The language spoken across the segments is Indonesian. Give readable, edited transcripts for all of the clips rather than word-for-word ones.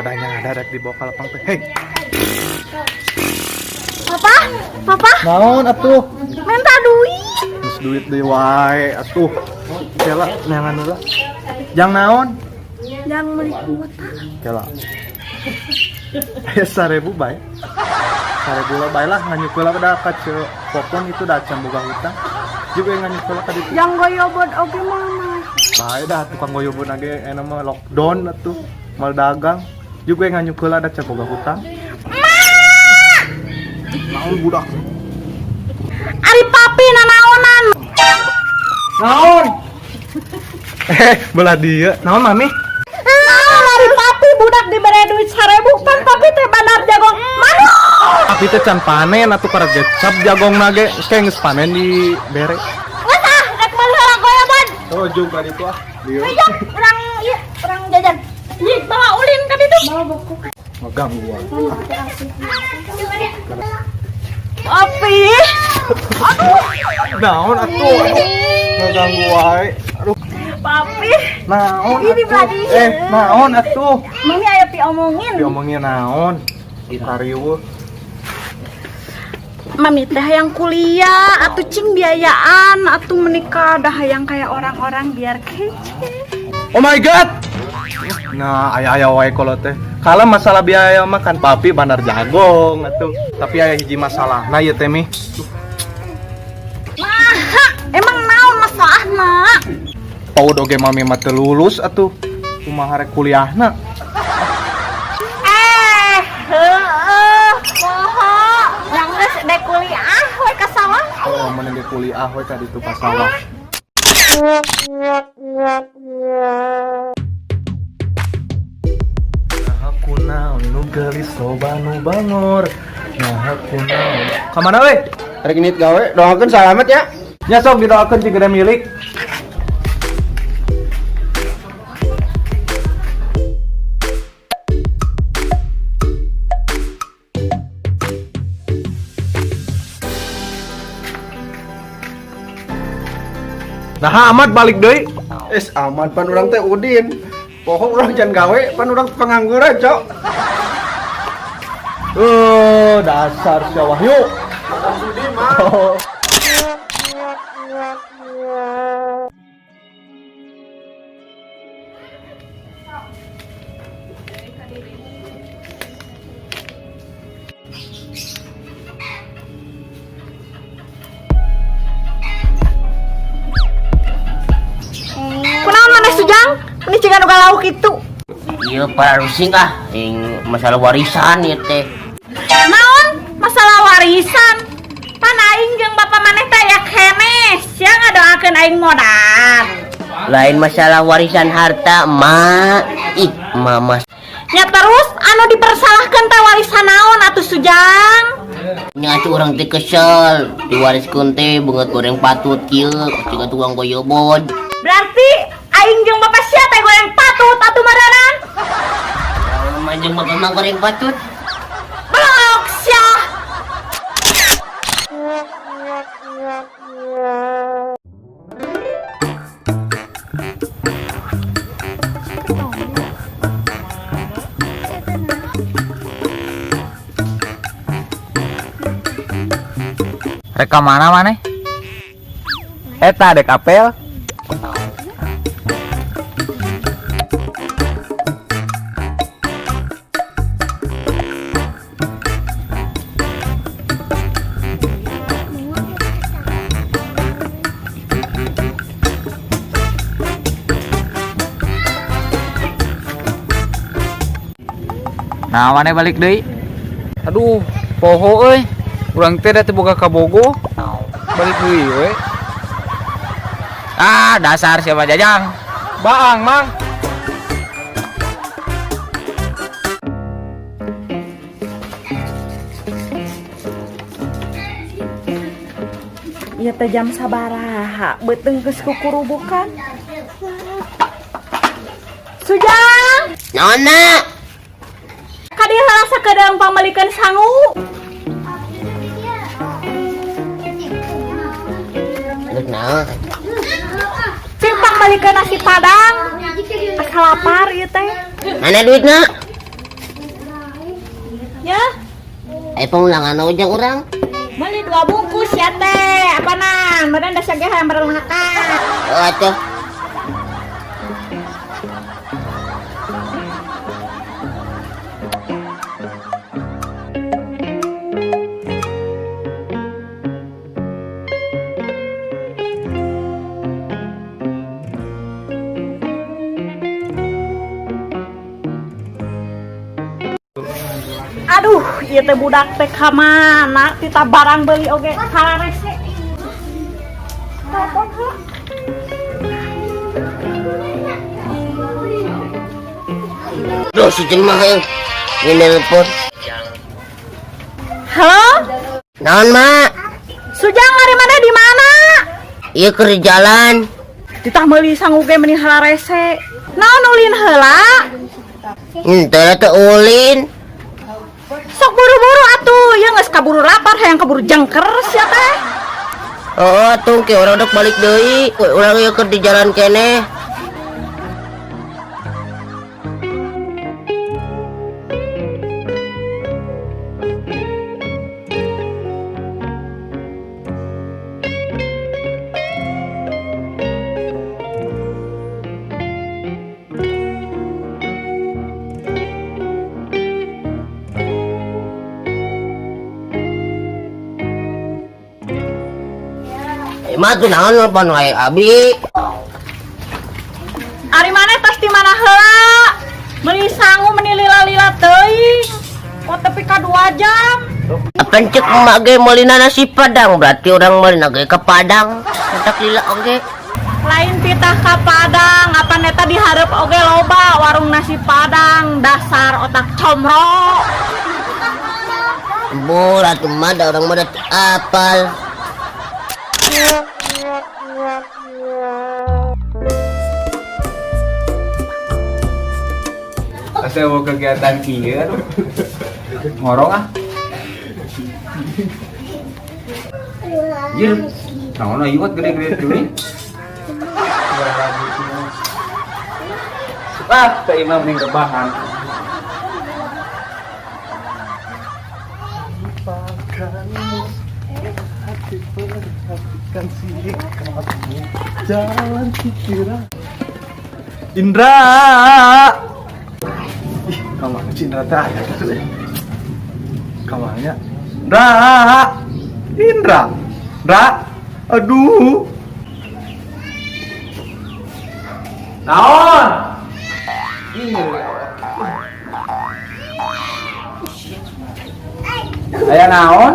nyada rek dibawa ka lapang teh. Hei. Papa? Naon atuh? Minta duit. Geus duit deui wae atuh. Kela neangan heula. Jang naon? Yang beli kuota. Kela. Aya 1000 bae. 1000 lah bae lah nganyukeula pada ka Popon itu da can boga hutang. Juga nganyukeula ka ditu. Yang goyobot oge mama. Bae dah tukang goyobon age ena mah lockdown atuh. Mal dagang. Juga nganyukeula da can boga hutang. Naon budak? Ari papi nanaonan. Naon? Belah dia. Naon mami? Naon ari papi budak dibere duit 1000 pan papi teh bandar jagong mana? Tapi teh can panen atuh karek gecap jagong nage kayak geus panen di bere. Wes ah rek meuleuh goyobot. Oh juga ditu ah. Dieu. Ayo urang jajan. Ih bawa ulin ka ditu. Bawa buku. Megang gua. Papi. Naon atuh? Megang gua wae. Aduh. Papi. Naon? Ini badi. Naon atuh? Mami aya piomongin. Diomongin naon? Ditariweuh. Mami teh yang kuliah, atuh cing biayaan, atuh menikah dah yang kayak orang-orang biar kece. Oh my god. Nah, aya wae kalau teh. Kalau masalah biaya mah kan papi bandar jagong atuh. Tapi aya hiji masalah. Nah, ieu teh mi. Nah, emang naon masalahna? Paud oge mami mah teu lulus atuh. Kumaha rek kuliahna? Poho, yang geus dek kuliah we ka sawah. Oh, mun ge kuliah we ka ditu ka sawah. Aku naon nu geulis loba nu bangor. Nah, aku naon. Ka mana we? Rek nit gawe, doakeun salamet ya. Nya sok didoakeun ci gede milik. Nah, amat balik deui. Aman pan urang teh Udin. Poho urang can gawe, pan urang pengangguran, Cok. Dasar si Wahyu. Sudi mah. Kunaon maneh Sujang? Ini cigan uga lauk itu. Iya para rusing yang masalah warisan ya teh. Naon? Masalah warisan. Pan aing jeung bapa maneh teh aya kemes, ya ngadoakeun aing modal. Lain masalah warisan harta mak. Ih mama. Nya terus anu dipersalahkeun teh warisan naon atuh Sujang? Nya atuh urang teh kesel diwariskeun teh beungeut goreng patut kieu ciga tukang goyobod. Berarti aing jeung bapa sia teh goreng patut atuh maranan. Manjung bapak mah goreng patut. Blok sia. Rek mana maneh? Eta dek apel. Nah, maneh balik deui. Aduh, poho euy. Urang teh da teu boga kabogo. Balik deui we. Ah, dasar siapa Jajang. Baang, Mang. Ieu teh jam sabaraha? Beuteung geus kukurubukan. Sujang, Nona. kadieu heula sakedeung pamalikeun sangu. Aduh naon? Simpang balikeun nasi padang. Asa lapar ieu teh. Mana duitna? Pengulangan ujang orang. Beli 2 bungkus ya teh. Apaanan? Badan dah sageh yang berlengkap. Oh, atuh. Aduh, ieu teh budak teh ka mana? Tita barang beli oge kararese. Telepon heula. Duh, si Jeng mah ini telepon. Halo? Naon, Mak? Sujang lari mana di mana? Ieu keur di jalan. Titah meuli sanguge meni hararese. Naon ulin heula? Teu teh ulin. Sok buru-buru atuh, ya geus kaburu lapar hayang kaburu jengker sia teh. Oh, atuh ke urang dek balik deui. Urang ieu keur di jalan keneh. Mah tuh naon nelpon wae abi. Ari maneh tos di mana heula? Meuli sangu meuni lila-lila teuing. Oh tepi ka 2 jam. Apan cek emak ge meulina nasi padang, berarti urang meulina ge ke Padang. Entak lila oge. Lain pitah ka Padang, apa neta dihareup oge loba warung nasi Padang, dasar otak comro. Bur atuh mah da urang mah teu apal. Asa mau kegiatan kieu ngorong ah. Jir, naon iwat gede-gede deui. Ah, teh imam ning rebahan. Jalan pikiran Indra. Ih, kamana Indra teh aya teh. Kamarnya Indra. Aduh. Naon? Aya naon?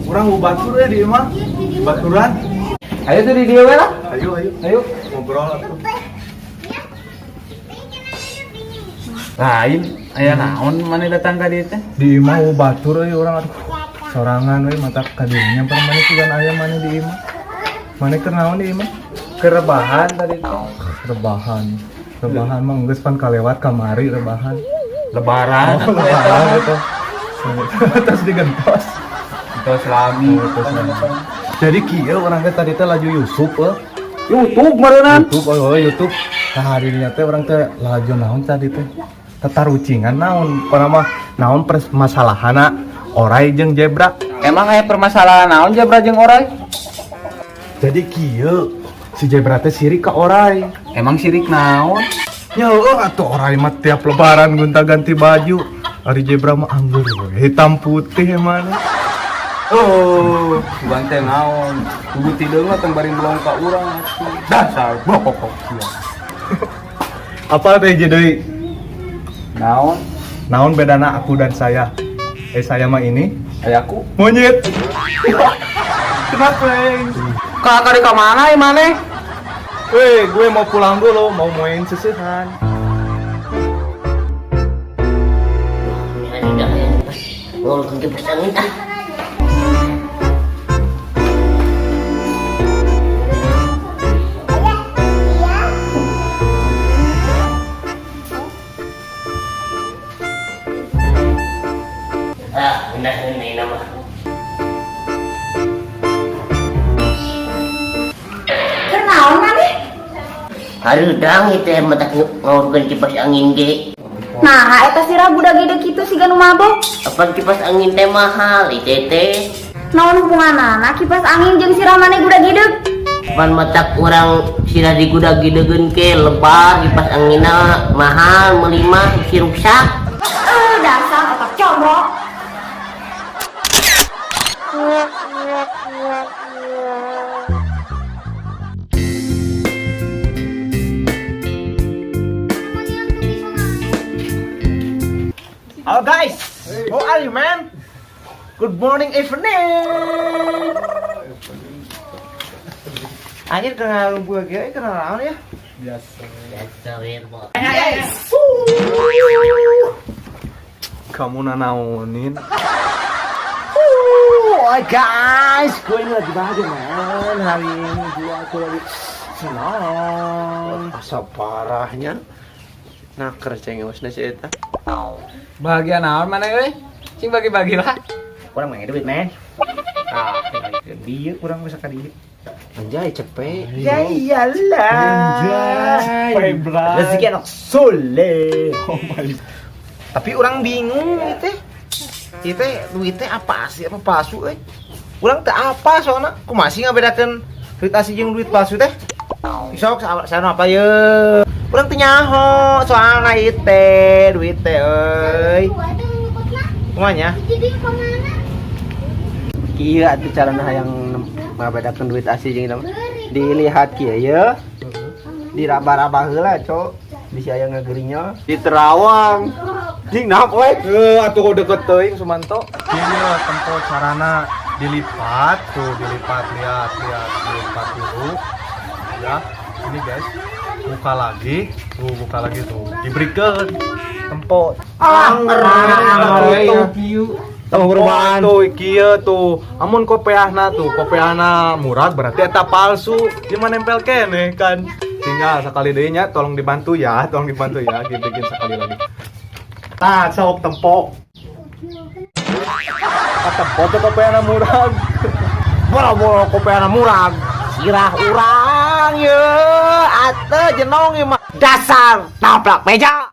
Urang mau batur ya di imah. Baturan. Ayo tuh di dieu we lah. Ayo ngobrol atuh. Lain, aya naon maneh datang ka dieu teh? Di imah mau batur euy urang atuh. Sorangan we mata ka dieunya pernah maneh kugan aya maneh di imah. Maneh keur naon di imah? Keur rebahan tadi teh. Rebahan mah geus pan kalewat kamari rebahan. Lebaran. Lebaran itu. Terus digentos. Terus lami. Jadi kieu urang teh tadi teh laju YouTube YouTube meureunnan. YouTube. Saharinya teh urang teh laju naon tadi teh. Tatarucingan naon, pernah mah naon permasalahanna orai jeung zebra. Emang aya permasalahan naon zebra jeung orai? Jadi kieu si zebra teh sirik ka orai. Emang sirik naon? Ya atuh orai mah tiap lebaran gonta-ganti baju. Ari zebra mah anggur we, hitam putih mana. Oh, bukan teh naon. Kudu tideung mah teng bari melong ka urang atuh. Dasar bokok sia. Apa teh jadi Naon? naon bedana aku dan saya? Saya mah ini Aya aku. monyet. Kenapa? Kakak di ka mana maneh? Gue mau pulang dulu, mau main sesihan. Ngol ke pesangin ah. Ini nama. Kenaon maneh? Harudang itu yang mata ngawurkeun kipas angin ge. Nah, eta sira budak gede kitu siga nu mabok. Apa kipas angin teh mahal teh? Naon hubunganana kipas angin jeung sira maneh budak gede? Pan matak orang sirah di gudag gidegeun ke lebar kipas anginna mahal meuli mah si rusak. Dasar otak cobrok. Halo guys, how are you man? Good morning evening. Anjir kenal gue kira kenal naon ya? Biasa we bos. Kamu nanaonin. Hai guys, gue ini lagi bahagia man. Hari ini aku lagi senang. Asa parahnya. Nah kercengosna si eta. Bahagia naon mana euy? Cing bagi-bagi lah. Kurang main duit men. Ah, dia kurang bisa ka dieu. Anjay cepet. Ya iyalah. Anjay, bray. Rezeki anak soleh. Oh my. Tapi orang bingung itu duitnya apa sih? Apa palsu euy? Urang teh apa soalnya? Ku masih ngabedakeun duit asli jeung duit palsu teh? Sok sana apa ye? Urang teh nyaho soalna ieu teh duit teh euy. Kumanya? Kieu atuh carana hayang ngabedakeun duit asli jeung dilihat kieu ya. Diraba-raba heula, Cok. Bisa aya ngagerinya di Terawang. Jing naon we? Atuh deket teuing Sumanto. Ini tempat carana dilipat tuh, dilipat lihat dilipat dulu. Ya, ini guys. Buka lagi tuh. Diberikan tempat. Tahu perubahan tuh ieu tuh. Amun kopeahna murah berarti eta palsu. Gimana nempel keneh kan? Tinggal sekali deui nya, tolong dibantu ya, dibikin sekali lagi. Tah, sok tempok. Tempok tuh kopeahna murah. boro-boro kopiana murah. Sirah urang ye atuh jenong ieu mah dasar taplak meja.